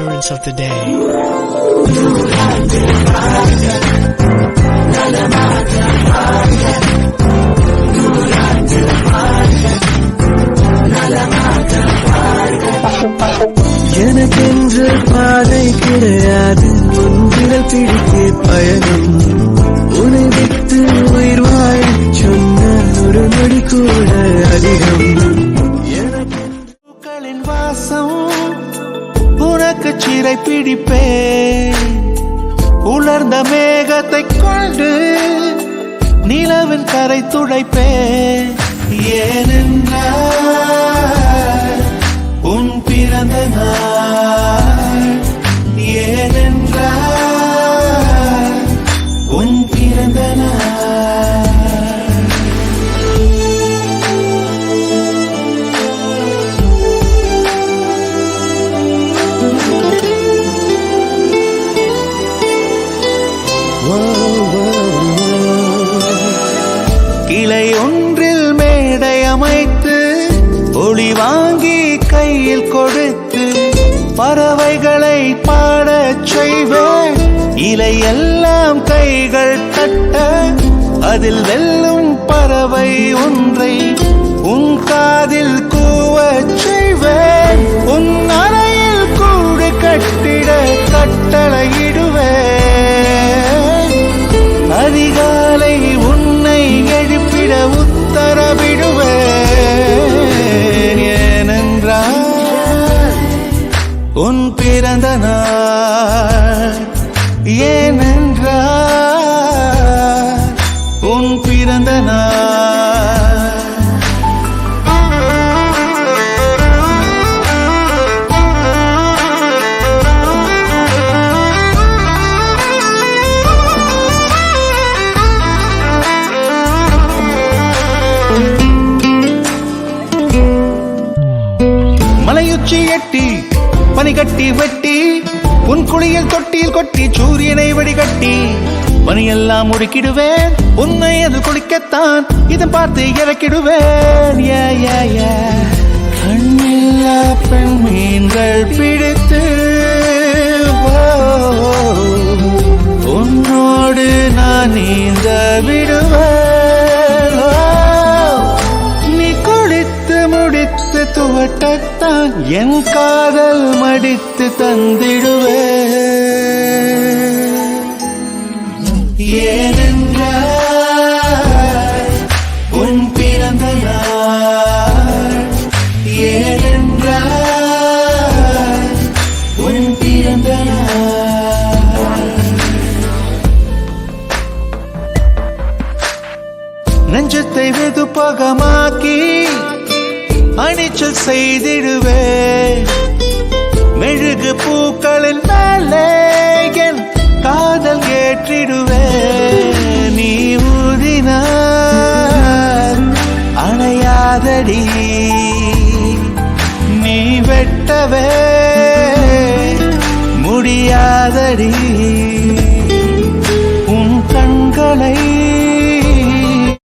occurrence of the day. எனக்கென்று பாதை கிடையாது, ஒன்றில் பிடித்தே பயணம். உன்னை விட்டு உயிர் வாழ சொன்ன ஒரு நொடி கூட அதிகம். பூக்களின் வாசம் உனக்கு சிறை பிடிப்பேன். உலர்ந்த மேகத்தை கொண்டு நிலவின் கரை துடைப்பேன். ஏனென்றால் உன் பிறந்த நாள், ஏனென்றால் உன் பிறந்த நாள். கிளை ஒன்றில் மேடை அமைத்து ஒளி வாங்கி கையில் கொடுத்து பறவைகளை பாடச் செய்வேன். இலையெல்லாம் கைகள் தட்ட அதில் வெல்லும் பறவை ஒன்றை உன் காதில் கூவச் செய்வேன். உன் அறையில் கூடு கட்டிட கட்டளையிடுவேன். அதிகாலை உன்னை எழுப்பிட உத்தரவிடுவேன். ஏனென்றால் உன் பிறந்த நாள், ஏனென்றால் உன் பிறந்த நாள். மலையுச்சி எட்டி பனி கட்டி வெட்டி உன் குளியல் தொட்டியில் கொட்டி சூரியனை வடிகட்டி பனியெல்லாம் முடுக்கிடுவேன். உன்னை அது குளிக்கத்தான் இதன் பார்த்து இறக்கிடுவேன். கண்ணில்லா பெண் மீன்கள் பிடித்து உன்னோடு நான் நீந்த விடுவேன். நீ குளித்து முடித்து துவட்டத்தான் என் காதல் மடித்து தந்திடுவேன். ஏனென்றால் உன் பிறந்த நாள், ஏனென்றால் உன் பிறந்த நாள். நெஞ்சத்தை வெதுப்பகமாக்கி அணிச்சல் செய்திடுவேன். மெழுகு பூக்களின் மேலே என் காதல் ஏற்றிடுவேன். நீ ஊதினார் அணையாதடி, நீ வெட்டவே முடியாதடி. உன் கண்களை